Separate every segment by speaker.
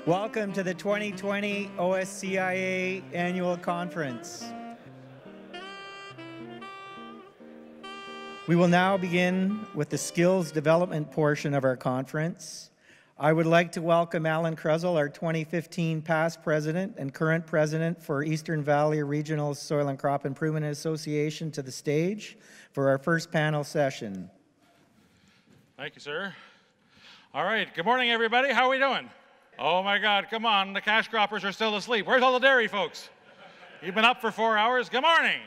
Speaker 1: Welcome to the 2020 OSCIA Annual Conference. We will now begin with the skills development portion of our conference. I would like to welcome Alan Kruszel, our 2015 past president and current president for Eastern Valley Regional Soil and Crop Improvement Association, to the stage for our first panel session.
Speaker 2: Thank you, sir. All right, good morning, everybody. How are we doing? Oh my God, come on, the cash croppers are still asleep. Where's all the dairy folks? You've been up for 4 hours? Good morning.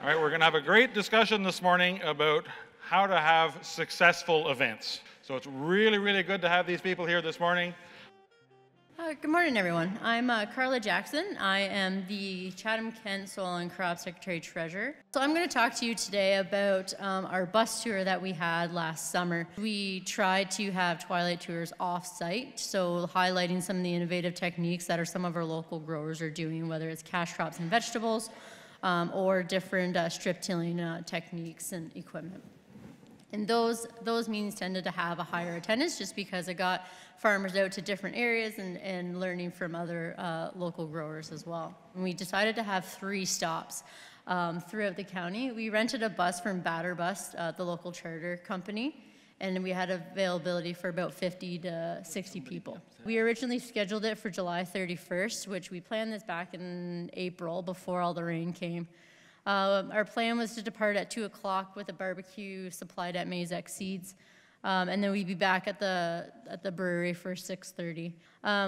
Speaker 2: All right, we're gonna have a great discussion this morning about how to have successful events. So it's really, really good to have these people here this morning.
Speaker 3: Good morning, everyone. I'm Karla Jackson. I am the Chatham-Kent Soil and Crop Secretary-Treasurer. So I'm going to talk to you today about our bus tour that we had last summer. We tried to have twilight tours off-site, so highlighting some of the innovative techniques that some of our local growers are doing, whether it's cash crops and vegetables, or different strip tilling techniques and equipment. And those meetings tended to have a higher attendance just because it got farmers out to different areas and learning from other local growers as well. And we decided to have 3 stops throughout the county. We rented a bus from Batter Bus, the local charter company, and we had availability for about 50 to 60 people. We originally scheduled it for July 31st, which we planned this back in April before all the rain came. Our plan was to depart at 2 o'clock with a barbecue supplied at Mazek Seeds, and then we'd be back at the brewery for 6:30.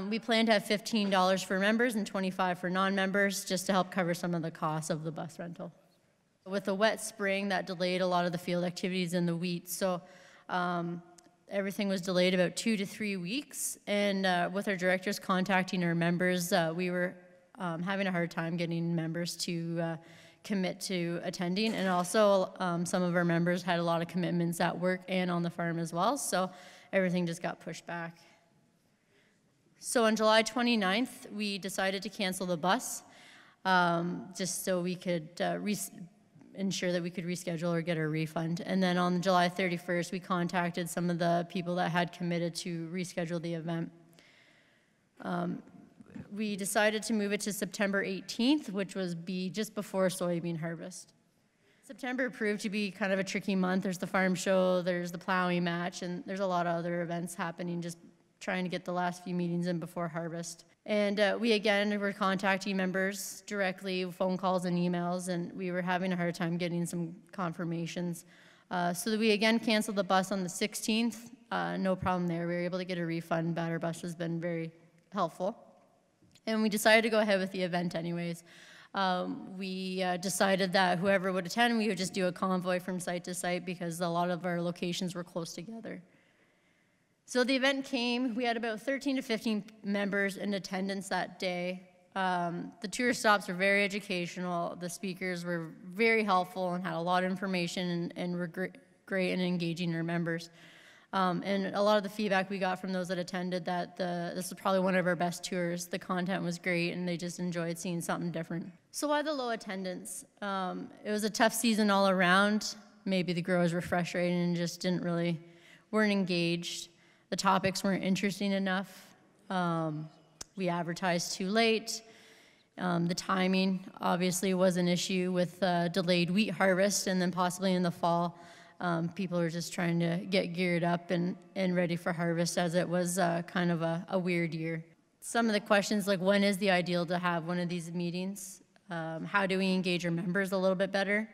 Speaker 3: We planned to have $15 for members and $25 for non-members, just to help cover some of the costs of the bus rental. With the wet spring, that delayed a lot of the field activities in the wheat, so everything was delayed about 2 to 3 weeks. And with our directors contacting our members, we were having a hard time getting members to commit to attending, and also some of our members had a lot of commitments at work and on the farm as well, so everything just got pushed back. So on July 29th, we decided to cancel the bus, just so we could ensure that we could reschedule or get a refund. And then on July 31st, we contacted some of the people that had committed to reschedule the event. We decided to move it to September 18th, which was just before soybean harvest. September proved to be kind of a tricky month. There's the farm show, there's the plowing match, and there's a lot of other events happening, just trying to get the last few meetings in before harvest. And we again were contacting members directly, phone calls and emails, and we were having a hard time getting some confirmations. So we again canceled the bus on the 16th. No problem there. We were able to get a refund. Batter Bus has been very helpful. And we decided to go ahead with the event anyways. We decided that whoever would attend, we would just do a convoy from site to site because a lot of our locations were close together. So the event came. We had about 13 to 15 members in attendance that day. The tour stops were very educational. The speakers were very helpful and had a lot of information and were great in engaging our members. And a lot of the feedback we got from those that attended that this was probably one of our best tours. The content was great and they just enjoyed seeing something different. So why the low attendance? It was a tough season all around. Maybe the growers were frustrated and just weren't engaged. The topics weren't interesting enough. We advertised too late. The timing obviously was an issue with delayed wheat harvest, and then possibly in the fall. People are just trying to get geared up and ready for harvest, as it was kind of a weird year. Some of the questions, like when is the ideal to have one of these meetings? How do we engage our members a little bit better?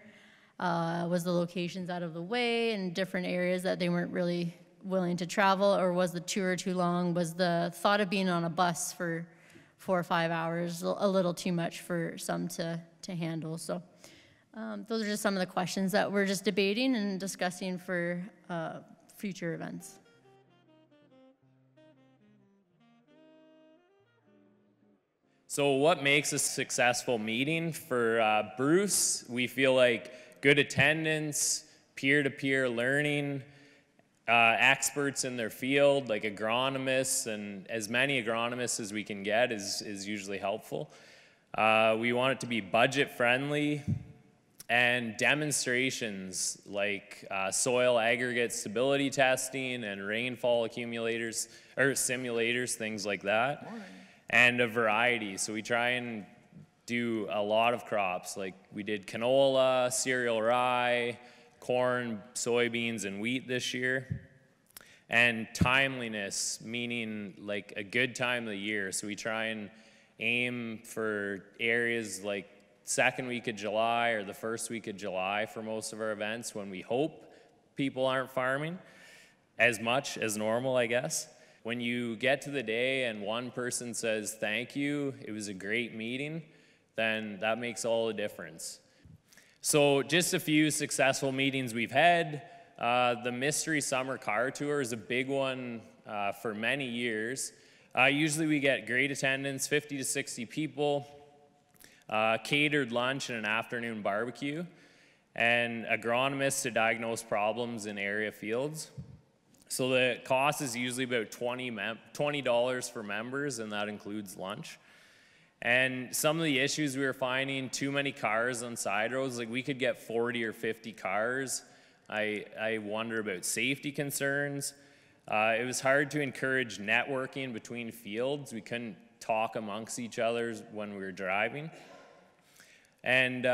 Speaker 3: Was the locations out of the way in different areas that they weren't really willing to travel, or was the tour too long? Was the thought of being on a bus for 4 or 5 hours a little too much for some to handle? So. Those are just some of the questions that we're just debating and discussing for future events.
Speaker 4: So what makes a successful meeting for Bruce? We feel like good attendance, peer-to-peer learning, experts in their field, like agronomists, and as many agronomists as we can get is usually helpful. We want it to be budget friendly. and demonstrations like soil aggregate stability testing and rainfall accumulators or simulators, things like that, and a variety. So we try and do a lot of crops, like we did canola, cereal rye, corn, soybeans, and wheat this year. And timeliness, meaning like a good time of the year. So we try and aim for areas like second week of July or the first week of July for most of our events, when we hope people aren't farming as much as normal, I guess. When you get to the day and one person says, thank you, it was a great meeting, then that makes all the difference. So just a few successful meetings we've had. The Mystery Summer Car Tour is a big one for many years. Usually we get great attendance, 50 to 60 people, catered lunch and an afternoon barbecue, and agronomists to diagnose problems in area fields. So the cost is usually about $20 for members, and that includes lunch. And some of the issues we were finding, too many cars on side roads, like we could get 40 or 50 cars. I wonder about safety concerns. It was hard to encourage networking between fields. We couldn't talk amongst each other when we were driving. And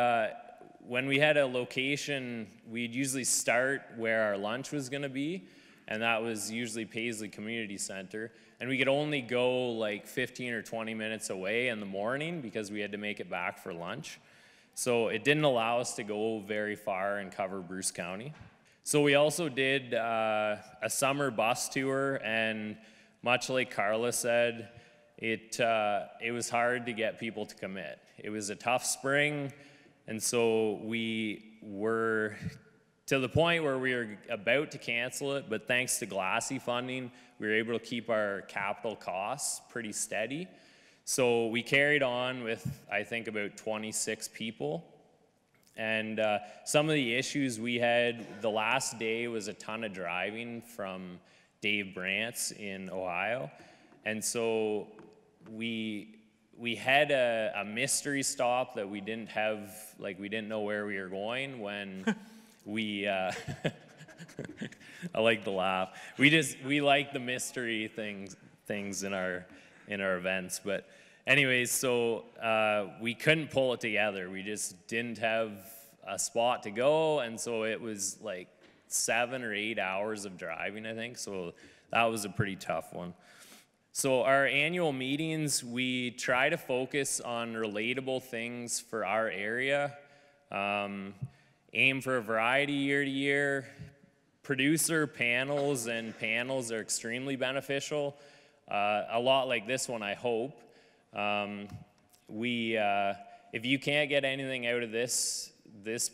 Speaker 4: when we had a location, we'd usually start where our lunch was going to be, and that was usually Paisley Community Center. And we could only go like 15 or 20 minutes away in the morning because we had to make it back for lunch. So it didn't allow us to go very far and cover Bruce County. So we also did a summer bus tour, and much like Karla said, it was hard to get people to commit. It was a tough spring, and so we were to the point where we were about to cancel it, but thanks to Glassy funding, we were able to keep our capital costs pretty steady. So we carried on with, I think, about 26 people. And some of the issues we had, the last day was a ton of driving from Dave Brant's in Ohio. And so we had a mystery stop that we didn't have, like we didn't know where we were going when we, I like the laugh. We like the mystery things in our events. But anyways, so we couldn't pull it together. We just didn't have a spot to go. And so it was like 7 or 8 hours of driving, I think. So that was a pretty tough one. So our annual meetings, we try to focus on relatable things for our area, aim for a variety year to year. Producer panels and panels are extremely beneficial, a lot like this one, I hope. If you can't get anything out of this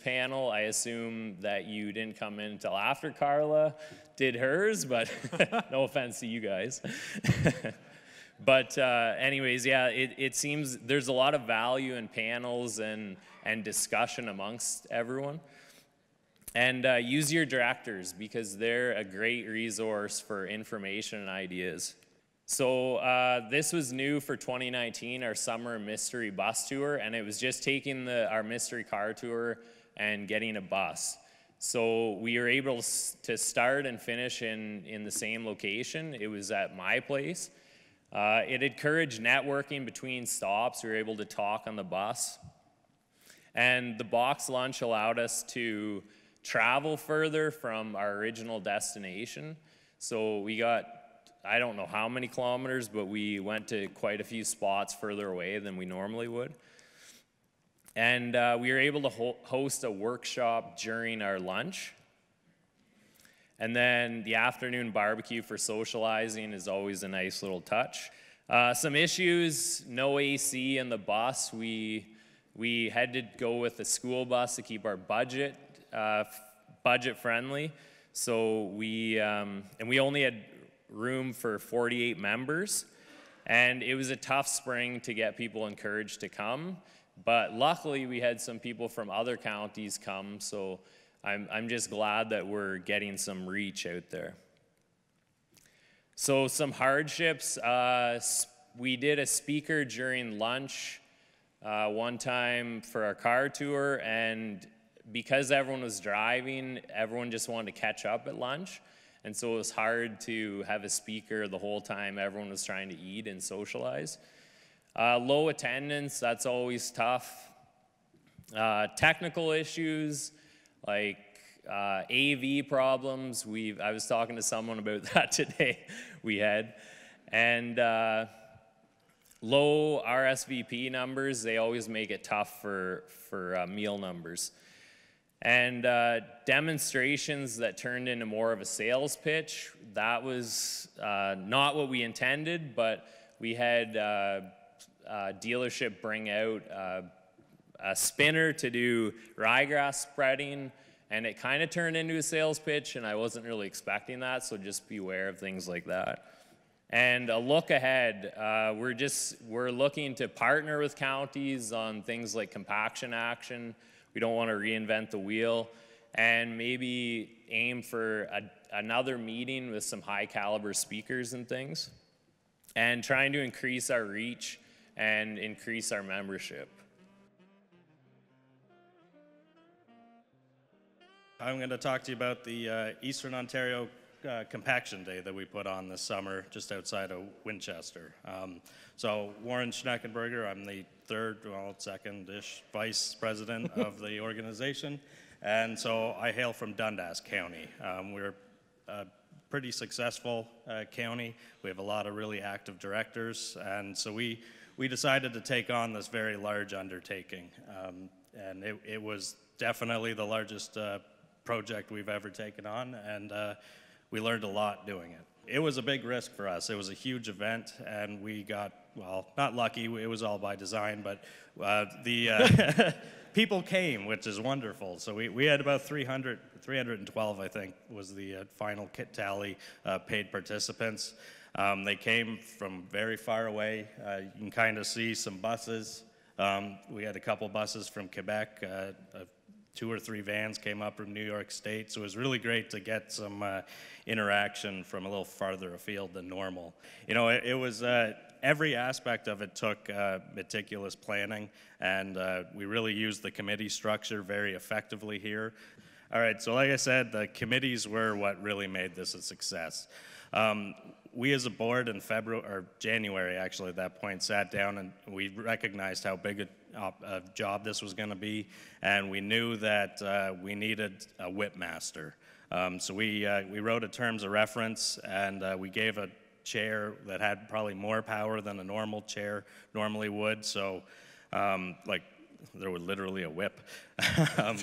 Speaker 4: panel, I assume that you didn't come in until after Karla did hers, but no offense to you guys. But anyways, yeah, it seems there's a lot of value in panels and discussion amongst everyone. And use your directors, because they're a great resource for information and ideas. So this was new for 2019, our summer mystery bus tour, and it was just taking our mystery car tour and getting a bus. So we were able to start and finish in the same location. It was at my place. It encouraged networking between stops. We were able to talk on the bus. And the box lunch allowed us to travel further from our original destination. So we got, I don't know how many kilometers, but we went to quite a few spots further away than we normally would. And we were able to host a workshop during our lunch. And then the afternoon barbecue for socializing is always a nice little touch. Some issues, no AC in the bus. We had to go with the school bus to keep our budget friendly. So we only had room for 48 members. And it was a tough spring to get people encouraged to come. But luckily, we had some people from other counties come, so I'm just glad that we're getting some reach out there. So some hardships, we did a speaker during lunch one time for our car tour, and because everyone was driving, everyone just wanted to catch up at lunch. And so it was hard to have a speaker the whole time everyone was trying to eat and socialize. Low attendance, that's always tough. Technical issues like AV problems. I was talking to someone about that today. We had. And low RSVP numbers, they always make it tough for meal numbers. And demonstrations that turned into more of a sales pitch, that was not what we intended, but we had a dealership bring out a spinner to do ryegrass spreading, and it kind of turned into a sales pitch, and I wasn't really expecting that, so just beware of things like that. And a look ahead, we're looking to partner with counties on things like compaction action. We don't want to reinvent the wheel, and maybe aim for another meeting with some high caliber speakers and things, and trying to increase our reach and increase our membership.
Speaker 5: I'm going to talk to you about the Eastern Ontario Compaction Day that we put on this summer just outside of Winchester. So Warren Schneckenburger, I'm the second-ish vice president of the organization. And so I hail from Dundas County. We're a pretty successful county. We have a lot of really active directors. And so we decided to take on this very large undertaking. And it was definitely the largest project we've ever taken on. And we learned a lot doing it. It was a big risk for us. It was a huge event, and we got, well, not lucky, it was all by design, but the people came, which is wonderful. So we had about 312, I think, was the final tally, paid participants. They came from very far away. You can kind of see some buses. We had a couple buses from Quebec, 2 or 3 vans came up from New York State, so it was really great to get some interaction from a little farther afield than normal. You know, it was, every aspect of it took meticulous planning, and we really used the committee structure very effectively here. All right, so like I said, the committees were what really made this a success. We as a board in January, actually, at that point, sat down and we recognized how big a job this was going to be, and we knew that we needed a whip master. So we wrote a terms of reference, and we gave a chair that had probably more power than a normal chair normally would. So, like, there was literally a whip,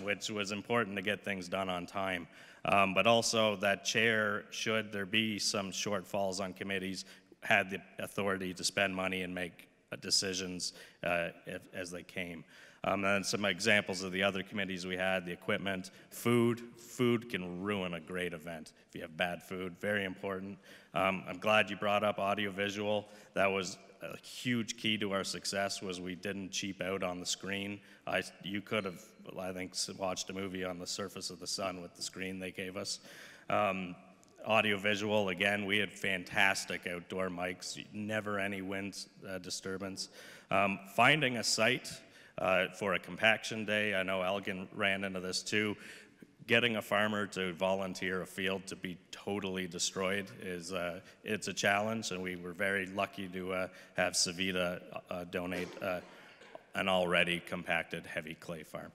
Speaker 5: which was important to get things done on time. But also that chair, should there be some shortfalls on committees, had the authority to spend money and make decisions as they came. And some examples of the other committees we had: the equipment, food. Food can ruin a great event if you have bad food, very important. I'm glad you brought up audiovisual. That was a huge key to our success, was we didn't cheap out on the screen. You could have, I think, watched a movie on the surface of the sun with the screen they gave us. Audiovisual, again, we had fantastic outdoor mics, never any wind disturbance. Finding a site for a compaction day, I know Elgin ran into this too. Getting a farmer to volunteer a field to be totally destroyed is it's a challenge, and we were very lucky to have Savita donate an already compacted heavy clay farm.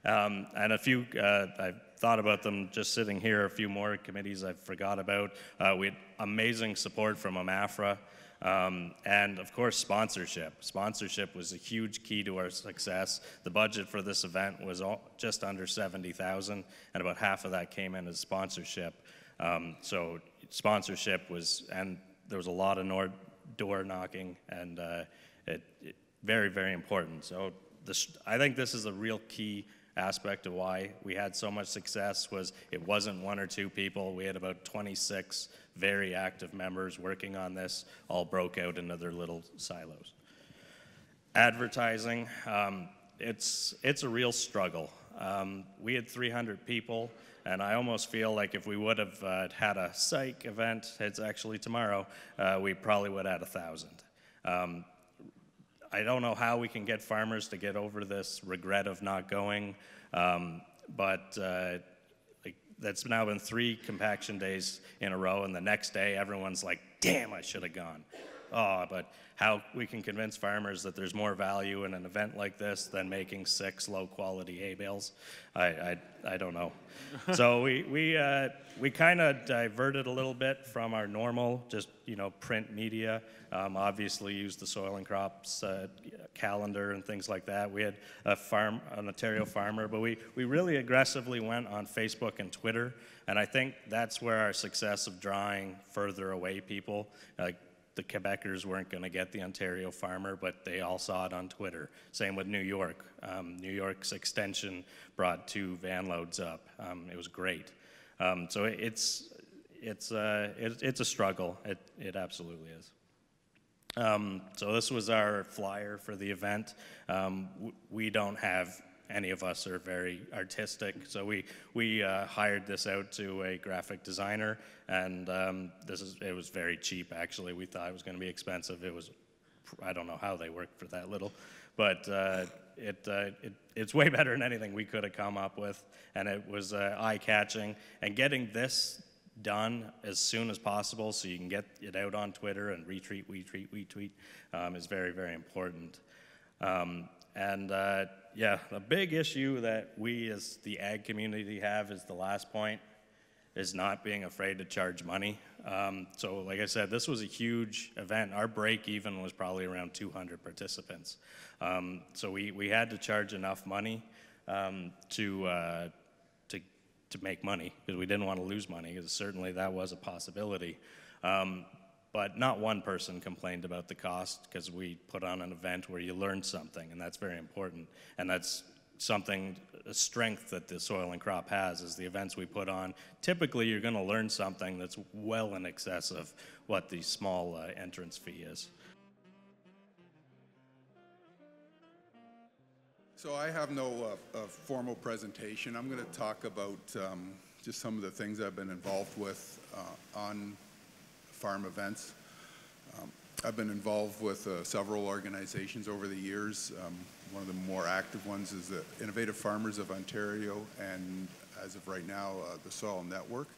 Speaker 5: And a few, I've thought about them just sitting here, a few more committees I forgot about. We had amazing support from AMAFRA. And of course, sponsorship. Sponsorship was a huge key to our success. The budget for this event was just under $70,000, and about half of that came in as sponsorship. So sponsorship was, and there was a lot of door knocking, and very, very important. So I think this is a real key aspect of why we had so much success. Was it wasn't 1 or 2 people. We had about 26 very active members working on this, all broke out into their little silos. Advertising, it's a real struggle. We had 300 people, and I almost feel like if we would have had a psych event, it's actually tomorrow, we probably would have had 1,000. I don't know how we can get farmers to get over this regret of not going, but like that's now been 3 compaction days in a row, and the next day everyone's like, damn, I should have gone. Oh, but how we can convince farmers that there's more value in an event like this than making 6 low-quality hay bales, I don't know. So we kind of diverted a little bit from our normal, just print media. Obviously, used the Soil and Crops calendar and things like that. We had an Ontario farmer, but we really aggressively went on Facebook and Twitter, and I think that's where our success of drawing further away people. The Quebecers weren't going to get the Ontario farmer, but they all saw it on Twitter. Same with New York. New York's extension brought 2 van loads up. It was great. So it's a struggle. It absolutely is. So this was our flyer for the event. We don't have, any of us are very artistic, so we hired this out to a graphic designer, and it was very cheap actually. We thought it was going to be expensive. It was, I don't know how they worked for that little, but it's way better than anything we could have come up with, and it was eye-catching. And getting this done as soon as possible so you can get it out on Twitter and retweet is very, very important. Yeah, a big issue that we as the ag community have is the last point, is not being afraid to charge money. So like I said, this was a huge event. Our break even was probably around 200 participants. So we had to charge enough money to make money, because we didn't want to lose money, because certainly that was a possibility. But not one person complained about the cost, because we put on an event where you learn something, and that's very important. And that's something, a strength that the Soil and Crop has, is the events we put on. Typically, you're going to learn something that's well in excess of what the small entrance fee is.
Speaker 6: So I have no formal presentation. I'm going to talk about just some of the things I've been involved with on farm events. I've been involved with several organizations over the years. One of the more active ones is the Innovative Farmers of Ontario, and as of right now, the Soil Network.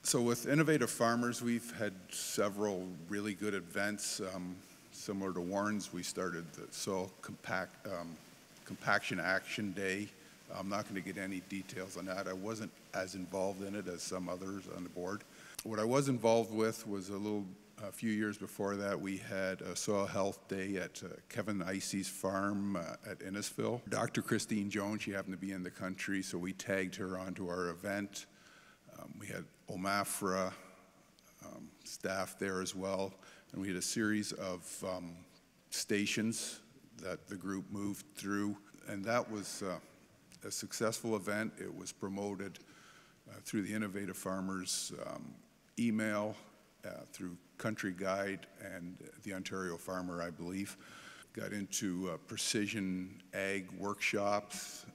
Speaker 6: So with Innovative Farmers, we've had several really good events. Similar to Warren's, we started the Soil Compaction Action Day. I'm not going to get any details on that. I wasn't as involved in it as some others on the board. What I was involved with was a few years before that, we had a Soil Health Day at Kevin Icey's farm at Innisfil. Dr. Christine Jones, she happened to be in the country, so we tagged her onto our event. We had OMAFRA staff there as well, and we had a series of stations that the group moved through, and that was a successful event. It was promoted through the Innovative Farmers email, through Country Guide and the Ontario Farmer, I believe. Got into precision ag workshops.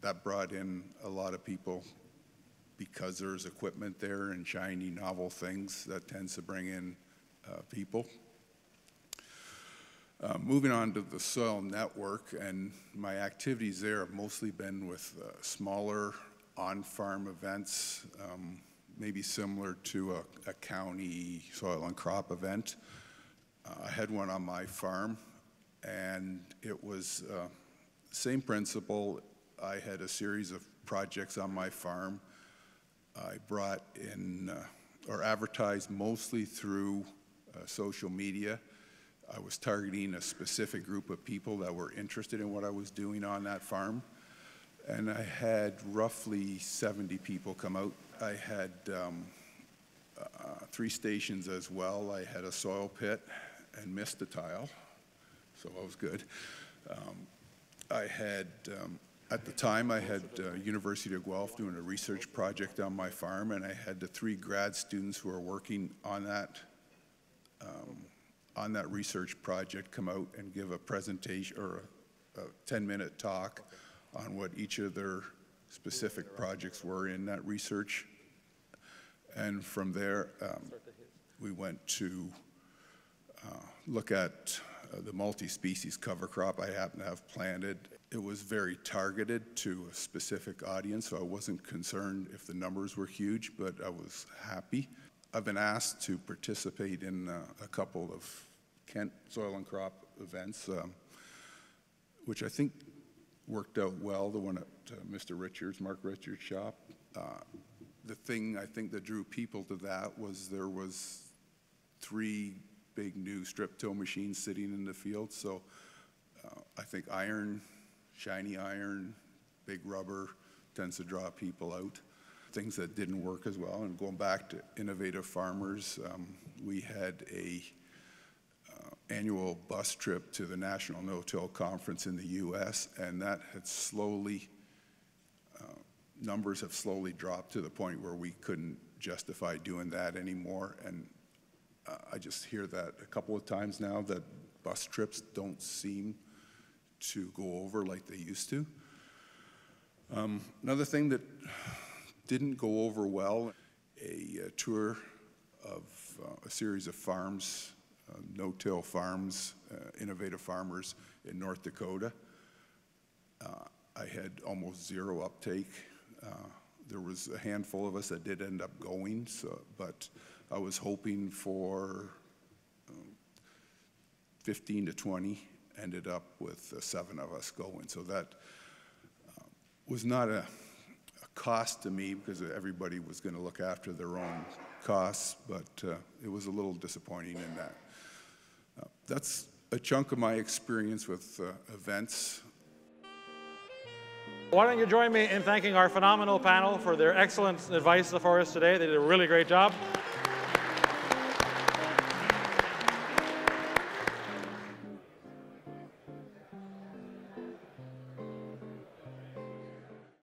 Speaker 6: That brought in a lot of people because there's equipment there and shiny, novel things. That tends to bring in people. Moving on to the Soil Network, and my activities there have mostly been with smaller on-farm events, maybe similar to a county soil and crop event. I had one on my farm, and it was same principle. I had a series of projects on my farm. I brought in or advertised mostly through social media. I was targeting a specific group of people that were interested in what I was doing on that farm. And I had roughly 70 people come out. I had 3 stations as well. I had a soil pit and missed a tile, so that was good. I had, at the time, I had University of Guelph doing a research project on my farm, and I had the 3 grad students who are working on that research project come out and give a presentation or a 10-minute talk on what each of their specific projects were in that research. And from there, we went to look at the multi-species cover crop I happen to have planted. It was very targeted to a specific audience, so I wasn't concerned if the numbers were huge, but I was happy. I've been asked to participate in a couple of Kent soil and crop events, which I think worked out well, the one at Mark Richards' shop. The thing I think that drew people to that was there was 3 big new strip till machines sitting in the field. So I think iron, shiny iron, big rubber tends to draw people out. Things that didn't work as well. And going back to innovative farmers, we had a annual bus trip to the National No-Till Conference in the US, and that had slowly, numbers have slowly dropped to the point where we couldn't justify doing that anymore. And I just hear that a couple of times now that bus trips don't seem to go over like they used to. Another thing that didn't go over well, a tour of a series of farms, no-till farms, innovative farmers in North Dakota. I had almost zero uptake. There was a handful of us that did end up going, but I was hoping for 15 to 20, ended up with 7 of us going. So that was not a cost to me because everybody was going to look after their own costs, but it was a little disappointing in that. That's a chunk of my experience with events.
Speaker 2: Why don't you join me in thanking our phenomenal panel for their excellent advice for us today. They did a really great job.